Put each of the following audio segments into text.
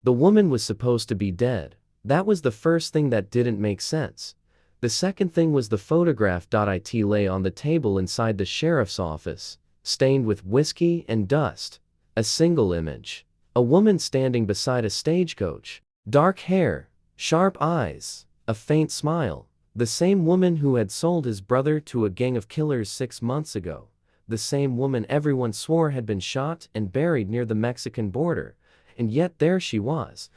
The woman was supposed to be dead. That was the first thing that didn't make sense. The second thing was the photograph. It lay on the table inside the sheriff's office, stained with whiskey and dust. A single image. A woman standing beside a stagecoach. Dark hair, sharp eyes, a faint smile. The same woman who had sold his brother to a gang of killers 6 months ago. The same woman everyone swore had been shot and buried near the Mexican border. And yet there she was.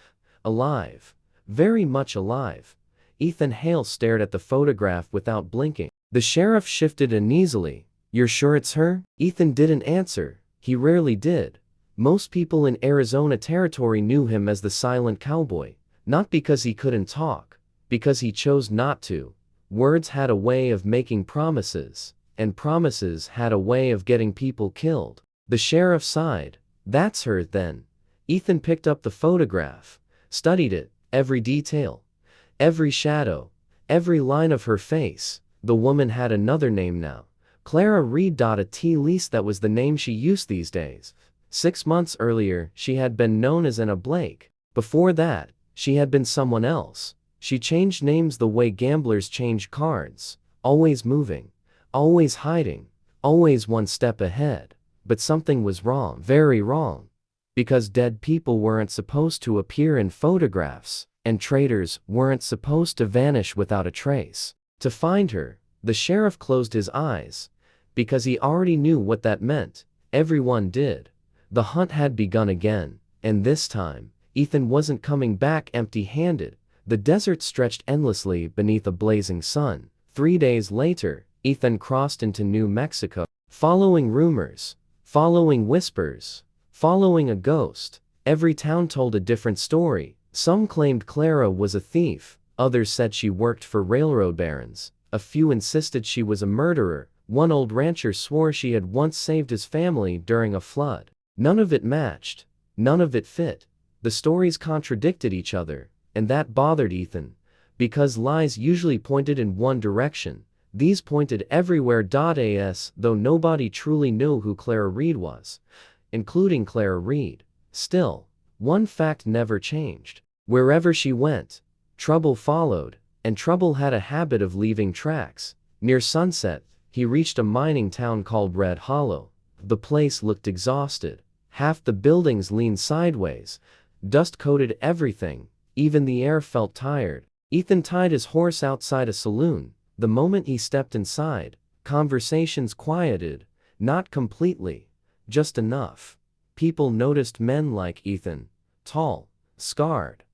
Alive. Very much alive. Ethan Hale stared at the photograph without blinking. The sheriff shifted uneasily. "You're sure it's her?" Ethan didn't answer. He rarely did. Most people in Arizona Territory knew him as the silent cowboy. Not because he couldn't talk. Because he chose not to. Words had a way of making promises. And promises had a way of getting people killed. The sheriff sighed. "That's her, then." Ethan picked up the photograph. Studied it. Every detail. Every shadow. Every line of her face. The woman had another name now. Clara Reed. At least that was the name she used these days. 6 months earlier, she had been known as Anna Blake. Before that, she had been someone else. She changed names the way gamblers change cards. Always moving. Always hiding. Always one step ahead. But something was wrong. Very wrong. Because dead people weren't supposed to appear in photographs, and traitors weren't supposed to vanish without a trace. To find her, the sheriff closed his eyes. Because he already knew what that meant. Everyone did. The hunt had begun again, and this time, Ethan wasn't coming back empty-handed. The desert stretched endlessly beneath a blazing sun. 3 days later, Ethan crossed into New Mexico, following rumors, following whispers, following a ghost. Every town told a different story. Some claimed Clara was a thief, others said she worked for railroad barons, a few insisted she was a murderer. One old rancher swore she had once saved his family during a flood. None of it matched. None of it fit. The stories contradicted each other, and that bothered Ethan. Because lies usually pointed in one direction, these pointed everywhere. Though nobody truly knew who Clara Reed was, including Clara Reed. Still, one fact never changed. Wherever she went, trouble followed, and trouble had a habit of leaving tracks. Near sunset, he reached a mining town called Red Hollow. The place looked exhausted. Half the buildings leaned sideways. Dust coated everything. Even the air felt tired. Ethan tied his horse outside a saloon. The moment he stepped inside, conversations quieted. Not completely. Just enough. People noticed men like Ethan. Tall. Scarred.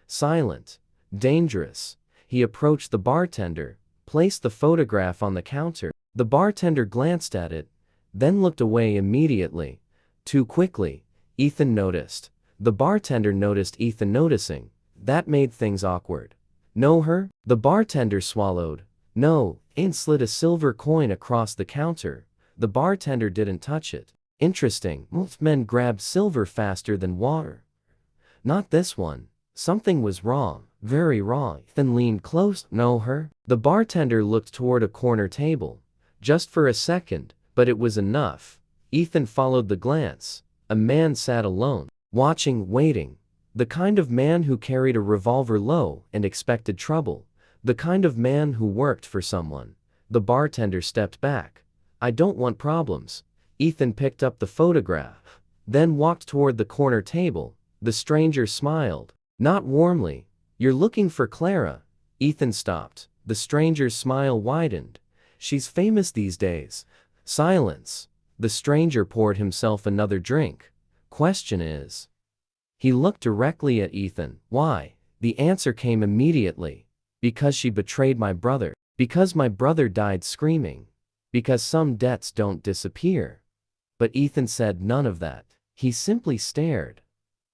Silent. Dangerous. He approached the bartender. Placed the photograph on the counter. The bartender glanced at it. Then looked away immediately. Too quickly. Ethan noticed. The bartender noticed Ethan noticing. That made things awkward. "Know her?" The bartender swallowed. "No." Ethan slid a silver coin across the counter. The bartender didn't touch it. "Interesting. Most men grab silver faster than water." "Not this one." Something was wrong. Very wrong. Ethan leaned close. "Know her?" The bartender looked toward a corner table. Just for a second, but it was enough. Ethan followed the glance. A man sat alone, watching, waiting. The kind of man who carried a revolver low and expected trouble. The kind of man who worked for someone. The bartender stepped back. "I don't want problems." Ethan picked up the photograph, then walked toward the corner table. The stranger smiled. Not warmly. "You're looking for Clara." Ethan stopped. The stranger's smile widened. "She's famous these days." Silence. The stranger poured himself another drink. "Question is." He looked directly at Ethan. "Why?" The answer came immediately. "Because she betrayed my brother. Because my brother died screaming. Because some debts don't disappear." But Ethan said none of that. He simply stared.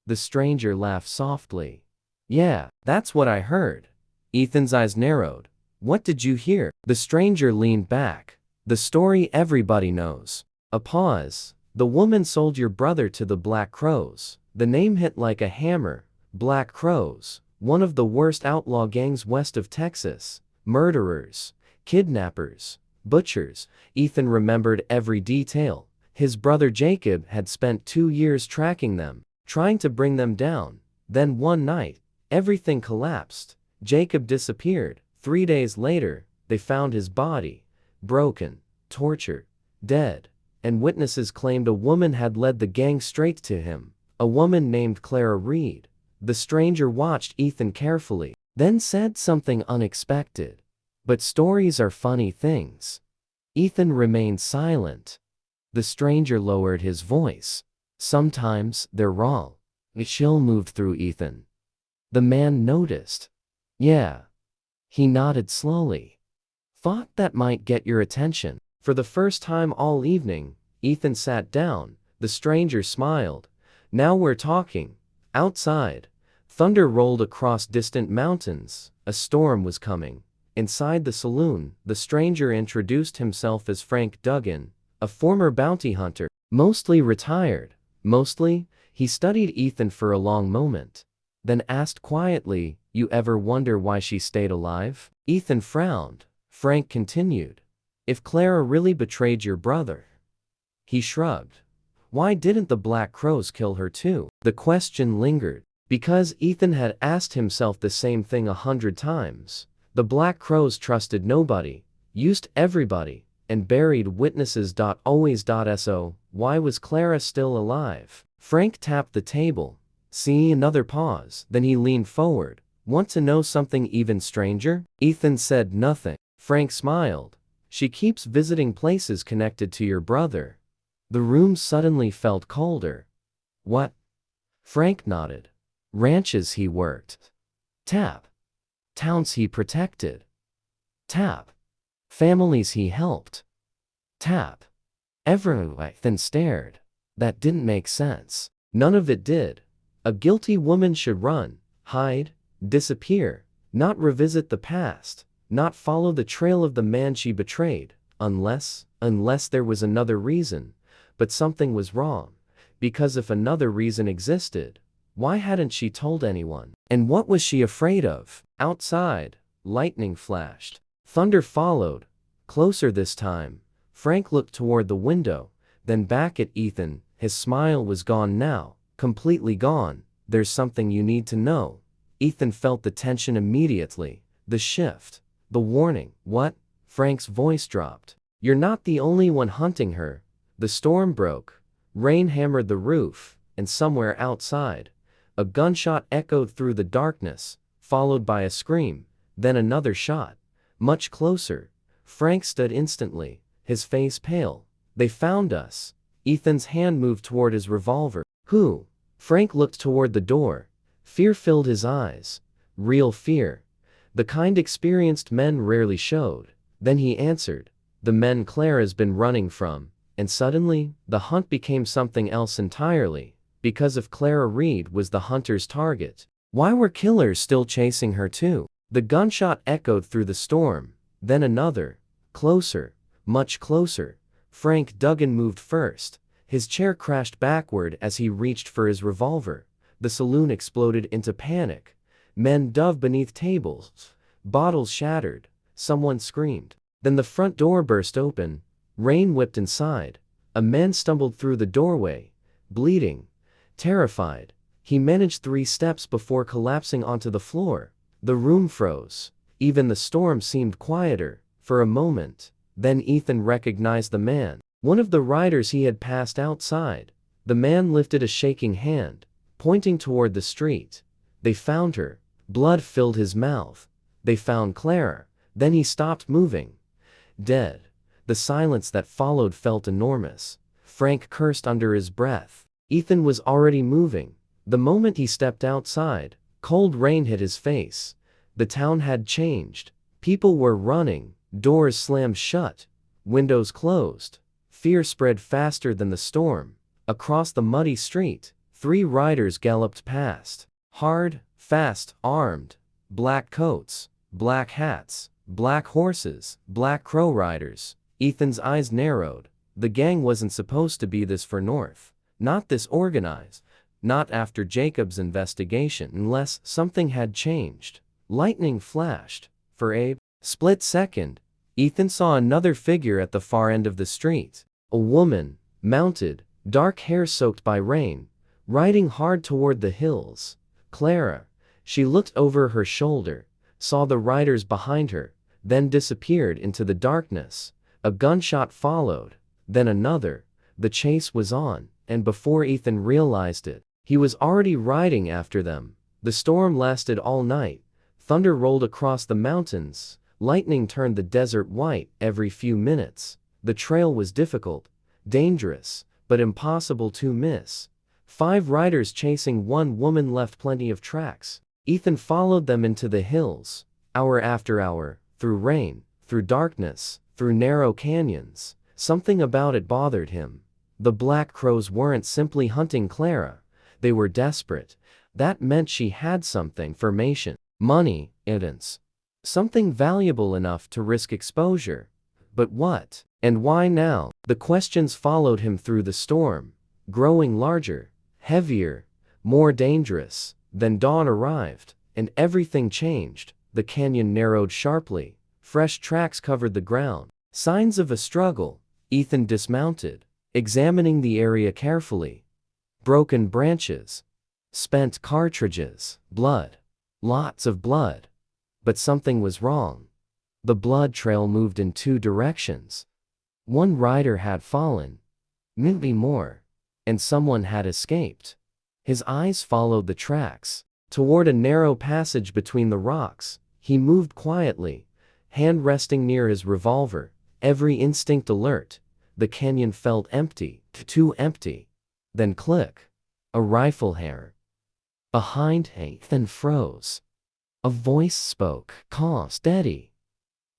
The stranger laughed softly. "Yeah, that's what I heard." Ethan's eyes narrowed. "What did you hear?" The stranger leaned back. "The story everybody knows." A pause. "The woman sold your brother to the Black Crows." The name hit like a hammer. Black Crows. One of the worst outlaw gangs west of Texas. Murderers. Kidnappers. Butchers. Ethan remembered every detail. His brother Jacob had spent 2 years tracking them, trying to bring them down. Then one night, everything collapsed. Jacob disappeared. 3 days later, they found his body, broken, tortured, dead, and witnesses claimed a woman had led the gang straight to him, a woman named Clara Reed. The stranger watched Ethan carefully, then said something unexpected. But stories are funny things. Ethan remained silent. The stranger lowered his voice. Sometimes they're wrong. A chill moved through Ethan. The man noticed. Yeah. He nodded slowly. Thought that might get your attention. For the first time all evening, Ethan sat down. The stranger smiled. Now we're talking. Outside, thunder rolled across distant mountains. A storm was coming. Inside the saloon, the stranger introduced himself as Frank Duggan, a former bounty hunter, mostly retired. Mostly, he studied Ethan for a long moment. Then asked quietly, "You ever wonder why she stayed alive?" Ethan frowned. Frank continued, "If Clara really betrayed your brother." He shrugged. Why didn't the Black Crows kill her too? The question lingered. Because Ethan had asked himself the same thing 100 times. The Black Crows trusted nobody, used everybody, and buried witnesses. Always. So, why was Clara still alive? Frank tapped the table. See, another pause. Then he leaned forward. Want to know something even stranger? Ethan said nothing. Frank smiled. She keeps visiting places connected to your brother. The room suddenly felt colder. What? Frank nodded. Ranches he worked. Tap. Towns he protected. Tap. Families he helped. Tap. Everyone then stared. That didn't make sense. None of it did. A guilty woman should run, hide, disappear, not revisit the past, not follow the trail of the man she betrayed, unless there was another reason. But something was wrong. Because if another reason existed, why hadn't she told anyone? And what was she afraid of? Outside, lightning flashed. Thunder followed. Closer this time. Frank looked toward the window, then back at Ethan. His smile was gone now, completely gone. There's something you need to know. Ethan felt the tension immediately. The shift. The warning. What? Frank's voice dropped. You're not the only one hunting her. The storm broke. Rain hammered the roof, and somewhere outside, a gunshot echoed through the darkness, followed by a scream, then another shot. Much closer. Frank stood instantly, his face pale. They found us. Ethan's hand moved toward his revolver. Who? Frank looked toward the door. Fear filled his eyes. Real fear. The kind experienced men rarely showed. Then he answered. The men Clara's been running from. And suddenly, the hunt became something else entirely. Because if Clara Reed was the hunter's target, why were killers still chasing her too? The gunshot echoed through the storm. Then another. Closer. Much closer. Frank Duggan moved first. His chair crashed backward as he reached for his revolver. The saloon exploded into panic. Men dove beneath tables. Bottles shattered. Someone screamed. Then the front door burst open. Rain whipped inside. A man stumbled through the doorway, bleeding, terrified. He managed 3 steps before collapsing onto the floor. The room froze. Even the storm seemed quieter, for a moment. Then Ethan recognized the man. One of the riders he had passed outside. The man lifted a shaking hand, pointing toward the street. They found her. Blood filled his mouth. They found Clara. Then he stopped moving. Dead. The silence that followed felt enormous. Frank cursed under his breath. Ethan was already moving. The moment he stepped outside, cold rain hit his face. The town had changed. People were running. Doors slammed shut. Windows closed. Fear spread faster than the storm. Across the muddy street, 3 riders galloped past. Hard, fast, armed. Black coats, black hats, black horses, Black Crow riders. Ethan's eyes narrowed. The gang wasn't supposed to be this for North. Not this organized. Not after Jacob's investigation, unless something had changed. Lightning flashed. For a split second, Ethan saw another figure at the far end of the street. A woman, mounted, dark hair soaked by rain, riding hard toward the hills. Clara. She looked over her shoulder, saw the riders behind her, then disappeared into the darkness. A gunshot followed, then another. The chase was on, and before Ethan realized it, he was already riding after them. The storm lasted all night. Thunder rolled across the mountains. Lightning turned the desert white every few minutes. The trail was difficult, dangerous, but impossible to miss. 5 riders chasing one woman left plenty of tracks. Ethan followed them into the hills, hour after hour, through rain, through darkness, through narrow canyons. Something about it bothered him. The Black Crows weren't simply hunting Clara. They were desperate. That meant she had something, information, money, evidence. Something valuable enough to risk exposure. But what? And why now? The questions followed him through the storm, growing larger, heavier, more dangerous. Then dawn arrived, and everything changed. The canyon narrowed sharply. Fresh tracks covered the ground. Signs of a struggle. Ethan dismounted, examining the area carefully. Broken branches. Spent cartridges. Blood. Lots of blood. But something was wrong. The blood trail moved in 2 directions. One rider had fallen. Maybe more. And someone had escaped. His eyes followed the tracks, toward a narrow passage between the rocks. He moved quietly, hand resting near his revolver, every instinct alert. The canyon felt empty, too empty. Then click. A rifle hair. Behind Ethan froze. A voice spoke, calm, steady.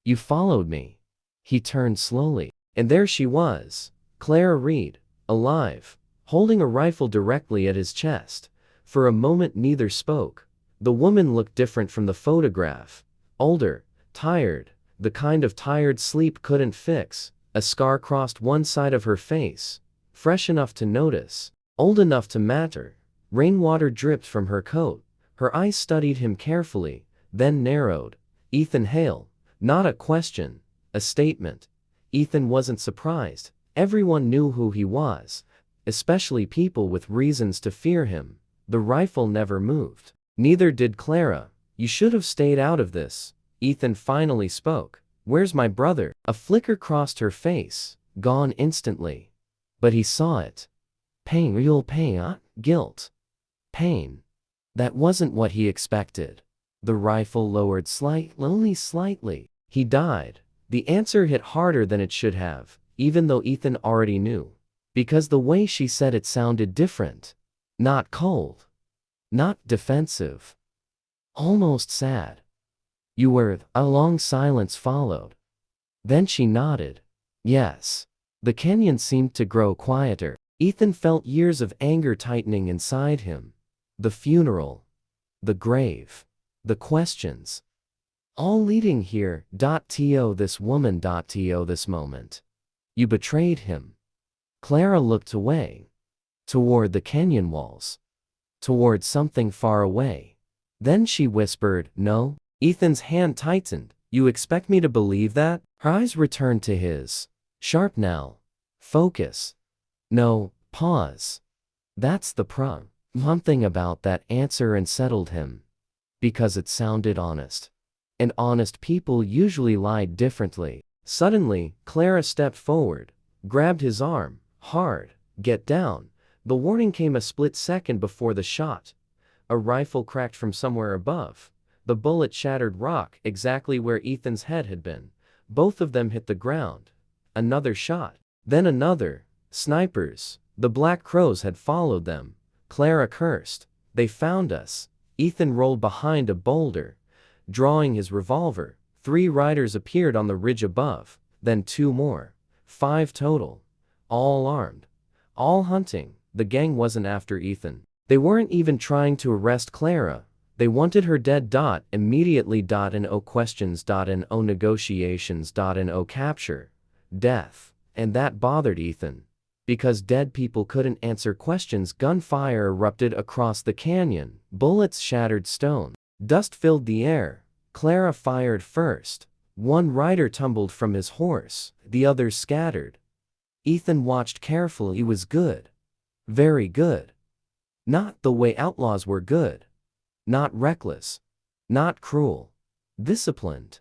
You followed me. He turned slowly, and there she was, Clara Reed, alive, holding a rifle directly at his chest. For a moment neither spoke. The woman looked different from the photograph. Older, tired, the kind of tired sleep couldn't fix. A scar crossed one side of her face, fresh enough to notice, old enough to matter. Rainwater dripped from her coat. Her eyes studied him carefully, then narrowed. Ethan Hale. Not a question, a statement. Ethan wasn't surprised. Everyone knew who he was, especially people with reasons to fear him. The rifle never moved. Neither did Clara. You should have stayed out of this. Ethan finally spoke. Where's my brother? A flicker crossed her face, gone instantly. But he saw it. Pain, real pain, guilt. Pain. That wasn't what he expected. The rifle lowered only slightly. He died. The answer hit harder than it should have, even though Ethan already knew. Because the way she said it sounded different. Not cold. Not defensive. Almost sad. You were. A long silence followed. Then she nodded. Yes. The canyon seemed to grow quieter. Ethan felt years of anger tightening inside him. The funeral. The grave. The questions. All leading here. To this woman. To this moment. You betrayed him. Clara looked away. Toward the canyon walls. Toward something far away. Then she whispered, no. Ethan's hand tightened. You expect me to believe that? Her eyes returned to his. Sharp now. Focus. No, pause. That's the problem. Something about that answer unsettled him. Because it sounded honest. And honest people usually lied differently. Suddenly, Clara stepped forward, grabbed his arm, hard. Get down. The warning came a split second before the shot. A rifle cracked from somewhere above. The bullet shattered rock exactly where Ethan's head had been. Both of them hit the ground. Another shot. Then another. Snipers. The Black Crows had followed them. Clara cursed. They found us. Ethan rolled behind a boulder, drawing his revolver. 3 riders appeared on the ridge above, then 2 more. 5 total. All armed. All hunting. The gang wasn't after Ethan. They weren't even trying to arrest Clara. They wanted her dead. Immediately. No questions. No negotiations. No capture. Death. And that bothered Ethan. Because dead people couldn't answer questions. Gunfire erupted across the canyon. Bullets shattered stone. Dust filled the air. Clara fired first. One rider tumbled from his horse. The others scattered. Ethan watched carefully. He was good. Very good. Not the way outlaws were good. Not reckless. Not cruel. Disciplined.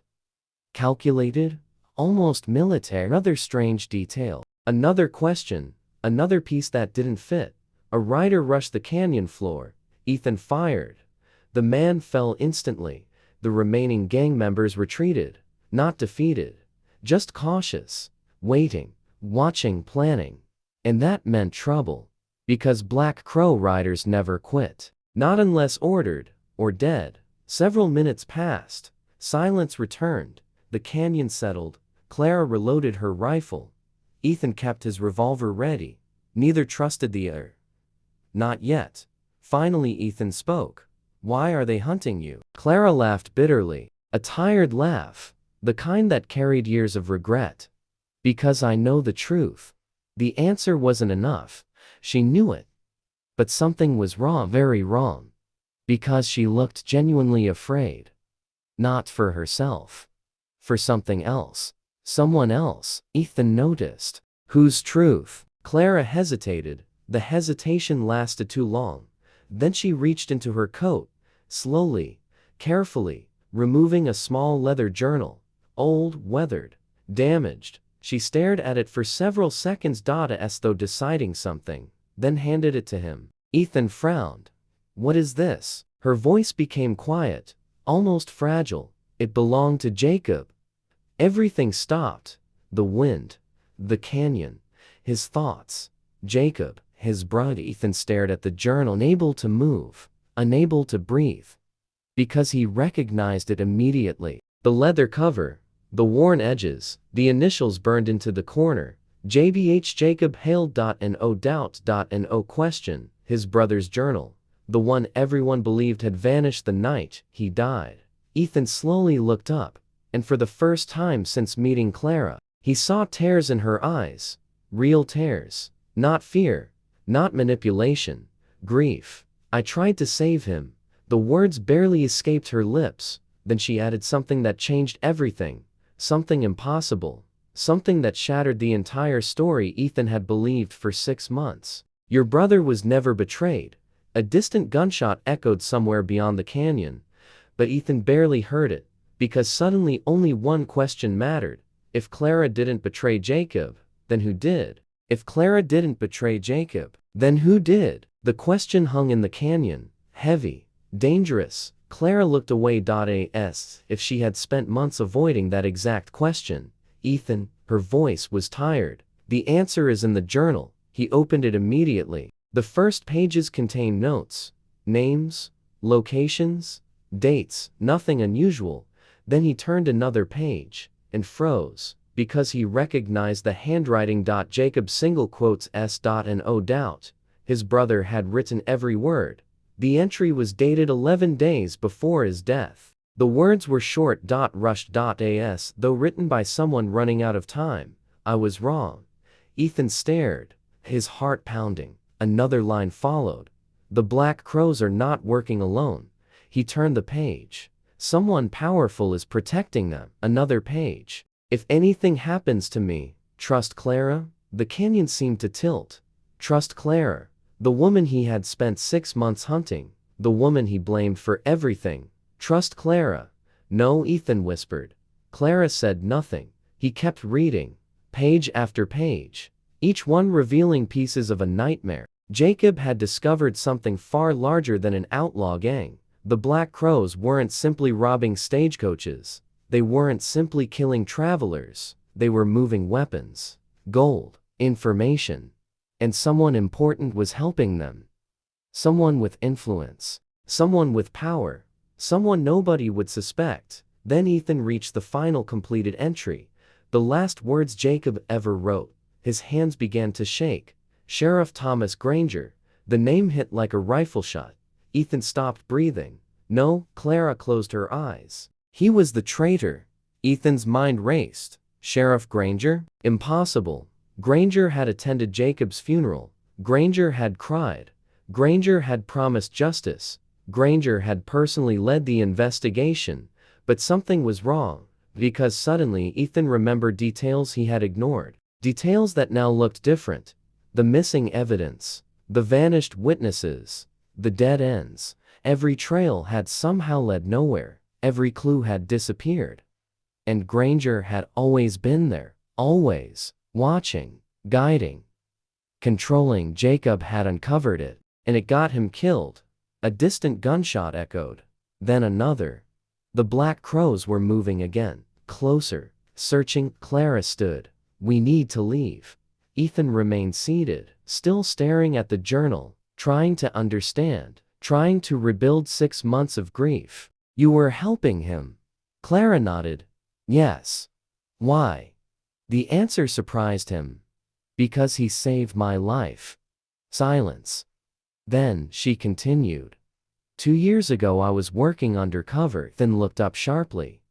Calculated. Almost military. Another strange detail. Another question. Another piece that didn't fit. A rider rushed the canyon floor. Ethan fired. The man fell instantly. The remaining gang members retreated. Not defeated. Just cautious. Waiting. Watching, planning. And that meant trouble. Because Black Crow riders never quit. Not unless ordered, or dead. Several minutes passed. Silence returned. The canyon settled. Clara reloaded her rifle. Ethan kept his revolver ready. Neither trusted the other. Not yet. Finally Ethan spoke. Why are they hunting you? Clara laughed bitterly. A tired laugh. The kind that carried years of regret. Because I know the truth. The answer wasn't enough. She knew it. But something was wrong, very wrong. Because she looked genuinely afraid. Not for herself. For something else. Someone else. Ethan noticed. Whose truth? Clara hesitated. The hesitation lasted too long. Then she reached into her coat, slowly, carefully, removing a small leather journal. Old, weathered, damaged. She stared at it for several seconds as though deciding something, then handed it to him. Ethan frowned. What is this? Her voice became quiet, almost fragile. It belonged to Jacob. Everything stopped. The wind, the canyon, his thoughts. Jacob, his brother. Ethan stared at the journal, unable to move, unable to breathe. Because he recognized it immediately. The leather cover, the worn edges, the initials burned into the corner. JBH Jacob Hale.no doubt.no question, his brother's journal. The one everyone believed had vanished the night he died. Ethan slowly looked up, and for the first time since meeting Clara, he saw tears in her eyes. Real tears. Not fear. Not manipulation. Grief. I tried to save him. The words barely escaped her lips. Then she added something that changed everything. Something impossible. Something that shattered the entire story Ethan had believed for 6 months. Your brother was never betrayed. A distant gunshot echoed somewhere beyond the canyon. But Ethan barely heard it, because suddenly only one question mattered. If Clara didn't betray Jacob, then who did? If Clara didn't betray Jacob, then who did? The question hung in the canyon, heavy, dangerous. Clara looked away. If she had spent months avoiding that exact question. Ethan, her voice was tired. The answer is in the journal. He opened it immediately. The first pages contain notes, names, locations, dates, nothing unusual. Then he turned another page, and froze, because he recognized the handwriting. Jacob single quotes S.no doubt. His brother had written every word. The entry was dated 11 days before his death. The words were short. Rushed. As though written by someone running out of time. I was wrong. Ethan stared, his heart pounding. Another line followed. The Black Crows are not working alone. He turned the page. Someone powerful is protecting them. Another page. If anything happens to me, trust Clara? The canyon seemed to tilt. Trust Clara. The woman he had spent 6 months hunting. The woman he blamed for everything. Trust Clara. No, Ethan whispered. Clara said nothing. He kept reading. Page after page. Each one revealing pieces of a nightmare. Jacob had discovered something far larger than an outlaw gang. The Black Crows weren't simply robbing stagecoaches. They weren't simply killing travelers. They were moving weapons, gold, information. And someone important was helping them. Someone with influence. Someone with power. Someone nobody would suspect. Then Ethan reached the final completed entry. The last words Jacob ever wrote. His hands began to shake. Sheriff Thomas Granger. The name hit like a rifle shot. Ethan stopped breathing. No, Clara closed her eyes. He was the traitor. Ethan's mind raced. Sheriff Granger? Impossible. Granger had attended Jacob's funeral. Granger had cried. Granger had promised justice. Granger had personally led the investigation. But something was wrong, because suddenly Ethan remembered details he had ignored. Details that now looked different. The missing evidence. The vanished witnesses. The dead ends. Every trail had somehow led nowhere, every clue had disappeared. And Granger had always been there, always, watching, guiding, controlling. Jacob had uncovered it, and it got him killed. A distant gunshot echoed. Then another. The black crows were moving again, closer, searching. Clara stood. "We need to leave." Ethan remained seated, still staring at the journal, trying to understand, trying to rebuild 6 months of grief. "You were helping him?" Clara nodded. "Yes." "Why?" The answer surprised him. "Because he saved my life." Silence. Then she continued. 2 years ago I was working undercover." Then looked up sharply.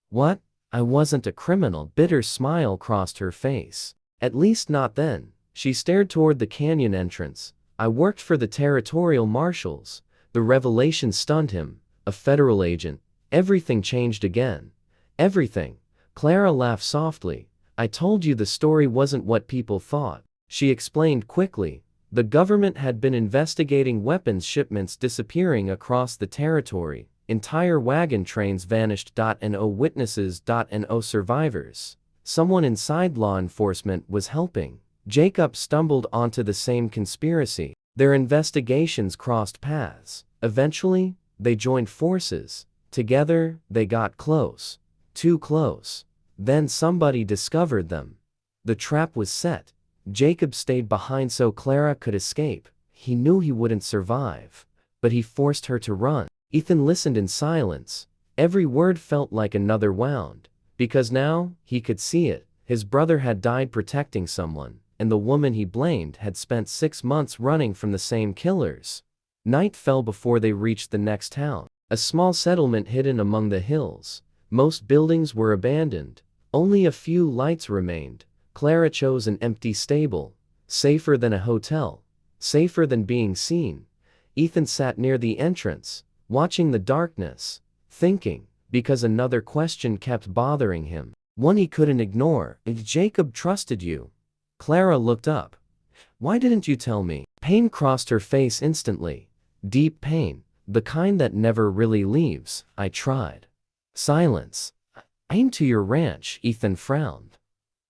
"What? I wasn't a criminal." Bitter smile crossed her face. "At least not then." She stared toward the canyon entrance. "I worked for the territorial marshals." The revelation stunned him. A federal agent. Everything changed again. Everything. Clara laughed softly. "I told you the story wasn't what people thought." She explained quickly. The government had been investigating weapons shipments disappearing across the territory. Entire wagon trains vanished. No witnesses. No survivors. Someone inside law enforcement was helping. Jacob stumbled onto the same conspiracy. Their investigations crossed paths. Eventually, they joined forces. Together, they got close. Too close. Then somebody discovered them. The trap was set. Jacob stayed behind so Clara could escape. He knew he wouldn't survive, but he forced her to run. Ethan listened in silence. Every word felt like another wound. Because now, he could see it. His brother had died protecting someone, and the woman he blamed had spent 6 months running from the same killers. Night fell before they reached the next town. A small settlement hidden among the hills. Most buildings were abandoned. Only a few lights remained. Clara chose an empty stable. Safer than a hotel. Safer than being seen. Ethan sat near the entrance, watching the darkness, thinking, because another question kept bothering him. One he couldn't ignore. "If Jacob trusted you." Clara looked up. "Why didn't you tell me?" Pain crossed her face instantly. Deep pain. The kind that never really leaves. "I tried." Silence. "Aim to your ranch." Ethan frowned.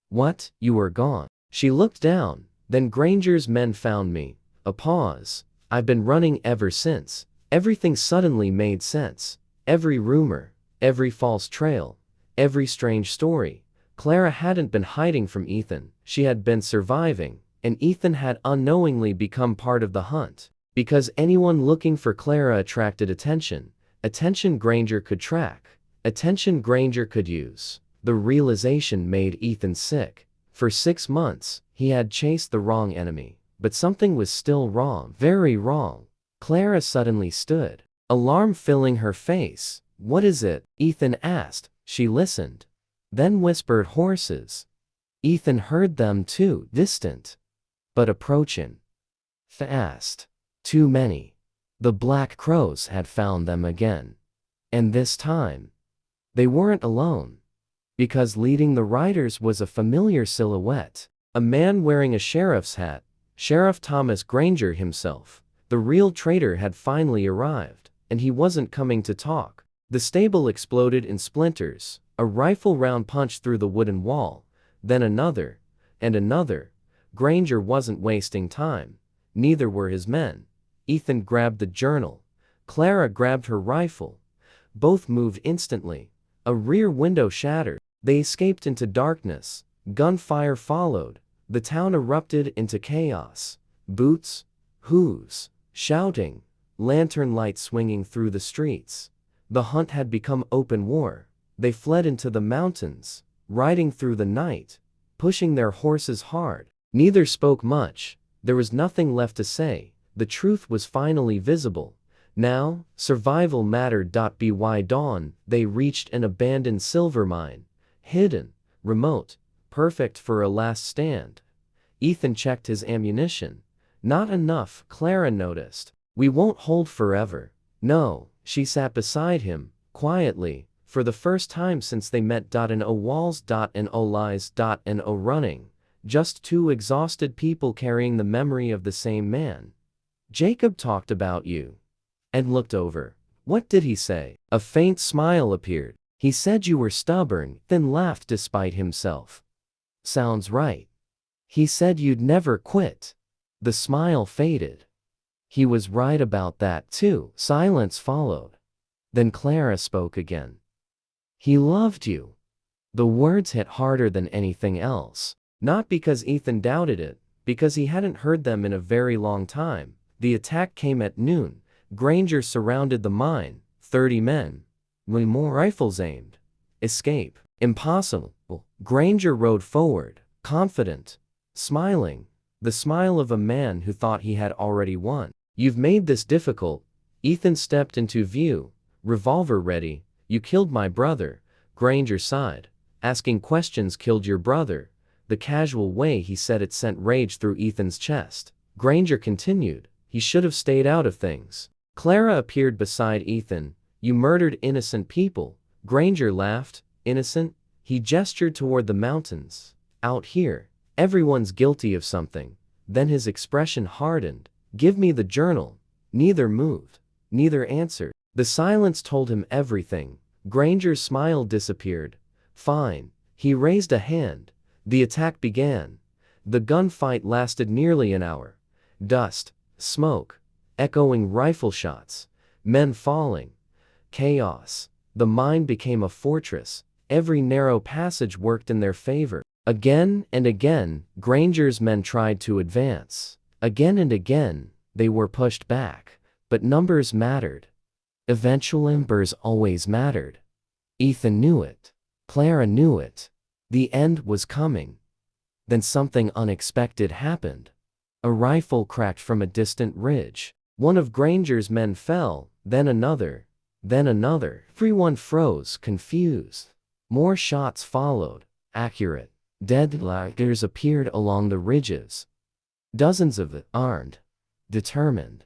"What? You were gone." She looked down. "Then Granger's men found me." A pause. "I've been running ever since." Everything suddenly made sense. Every rumor, every false trail, every strange story. Clara hadn't been hiding from Ethan. She had been surviving, and Ethan had unknowingly become part of the hunt. Because anyone looking for Clara attracted attention. Attention Granger could track. Attention Granger could use. The realization made Ethan sick. For 6 months, he had chased the wrong enemy. But something was still wrong. Very wrong. Clara suddenly stood. Alarm filling her face. "What is it?" Ethan asked. She listened. Then whispered, "Horses." Ethan heard them too, distant. But approaching. Fast. Too many. The black crows had found them again. And this time, they weren't alone. Because leading the riders was a familiar silhouette. A man wearing a sheriff's hat. Sheriff Thomas Granger himself. The real traitor had finally arrived, and he wasn't coming to talk. The stable exploded in splinters. A rifle round punched through the wooden wall. Then another. And another. Granger wasn't wasting time. Neither were his men. Ethan grabbed the journal. Clara grabbed her rifle. Both moved instantly. A rear window shattered. They escaped into darkness. Gunfire followed. The town erupted into chaos. Boots, hooves, shouting, lantern lights swinging through the streets. The hunt had become open war. They fled into the mountains, riding through the night, pushing their horses hard. Neither spoke much. There was nothing left to say. The truth was finally visible. Now, survival mattered. By dawn, they reached an abandoned silver mine. Hidden, remote, perfect for a last stand. Ethan checked his ammunition. Not enough, Clara noticed. "We won't hold forever." "No." She sat beside him, quietly, for the first time since they met. No walls. No lies. No running. Just two exhausted people carrying the memory of the same man. "Jacob talked about you." and looked over. What did he say? A faint smile appeared. He said you were stubborn, then laughed despite himself. Sounds right. He said you'd never quit. The smile faded. He was right about that too. Silence followed. Then Clara spoke again. He loved you. The words hit harder than anything else. Not because Ethan doubted it, because he hadn't heard them in a very long time. The attack came at noon. Granger surrounded the mine. 30 men. With more rifles aimed. Escape. Impossible. Granger rode forward, confident, smiling, the smile of a man who thought he had already won. You've made this difficult. Ethan stepped into view, revolver ready. You killed my brother. Granger sighed. Asking questions killed your brother. The casual way he said it sent rage through Ethan's chest. Granger continued. He should have stayed out of things. Clara appeared beside Ethan. You murdered innocent people. Granger laughed. Innocent? He gestured toward the mountains. Out here, everyone's guilty of something. Then his expression hardened. Give me the journal. Neither moved. Neither answered. The silence told him everything. Granger's smile disappeared. Fine. He raised a hand. The attack began. The gunfight lasted nearly an hour. Dust, smoke, echoing rifle shots, men falling. Chaos. The mine became a fortress. Every narrow passage worked in their favor. Again and again, Granger's men tried to advance. Again and again, they were pushed back. But numbers mattered. Eventual numbers always mattered. Ethan knew it. Clara knew it. The end was coming. Then something unexpected happened. A rifle cracked from a distant ridge. One of Granger's men fell, then another. Then another. Everyone froze, confused. More shots followed. Accurate. Dead lingers appeared along the ridges. Dozens of it, armed. Determined.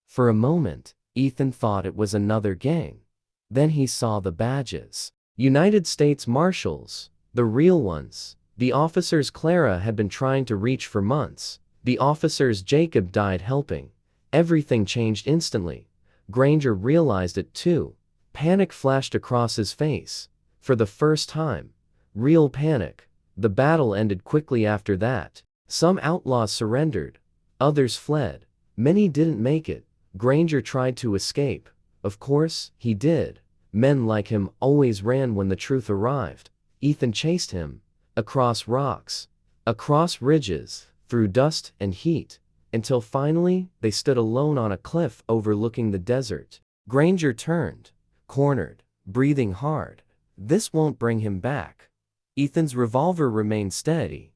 For a moment, Ethan thought it was another gang. Then he saw the badges. United States Marshals. The real ones. The officers Clara had been trying to reach for months. The officers Jacob died helping. Everything changed instantly. Granger realized it too. Panic flashed across his face. For the first time. Real panic. The battle ended quickly after that. Some outlaws surrendered. Others fled. Many didn't make it. Granger tried to escape. Of course, he did. Men like him always ran when the truth arrived. Ethan chased him. Across rocks. Across ridges. Through dust and heat. Until finally, they stood alone on a cliff overlooking the desert. Granger turned. Cornered. Breathing hard. This won't bring him back. Ethan's revolver remained steady.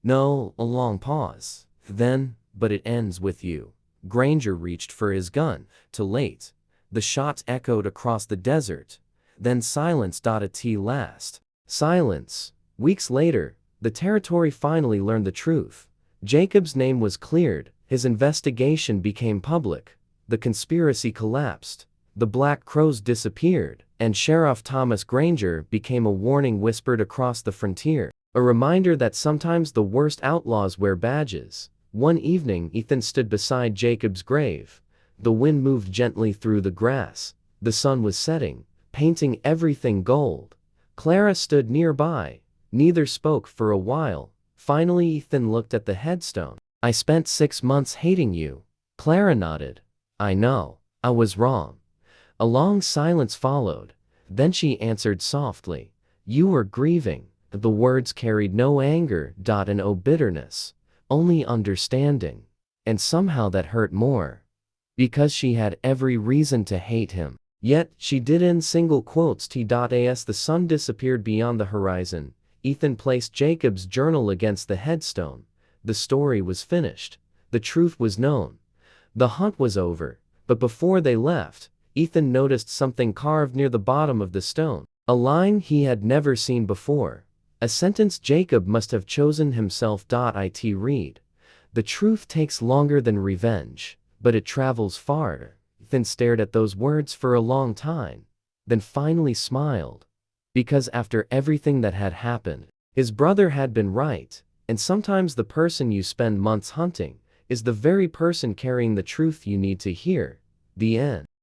No, a long pause. Then, but it ends with you. Granger reached for his gun. Too late. The shots echoed across the desert. Then silence. At last. Silence. Weeks later, the territory finally learned the truth. Jacob's name was cleared. His investigation became public. The conspiracy collapsed. The Black Crows disappeared. And Sheriff Thomas Granger became a warning whispered across the frontier. A reminder that sometimes the worst outlaws wear badges. One evening, Ethan stood beside Jacob's grave. The wind moved gently through the grass. The sun was setting, painting everything gold. Clara stood nearby. Neither spoke for a while. Finally, Ethan looked at the headstone. I spent 6 months hating you. Clara nodded. I know. I was wrong. A long silence followed. Then she answered softly. You were grieving. The words carried no anger, and no bitterness. Only understanding. And somehow that hurt more. Because she had every reason to hate him. Yet, she did in single quotes as the sun disappeared beyond the horizon. Ethan placed Jacob's journal against the headstone. The story was finished. The truth was known. The hunt was over. But before they left, Ethan noticed something carved near the bottom of the stone. A line he had never seen before. A sentence Jacob must have chosen himself. It read. The truth takes longer than revenge, but it travels far. Ethan stared at those words for a long time, then finally smiled. Because after everything that had happened, his brother had been right, and sometimes the person you spend months hunting is the very person carrying the truth you need to hear. The end.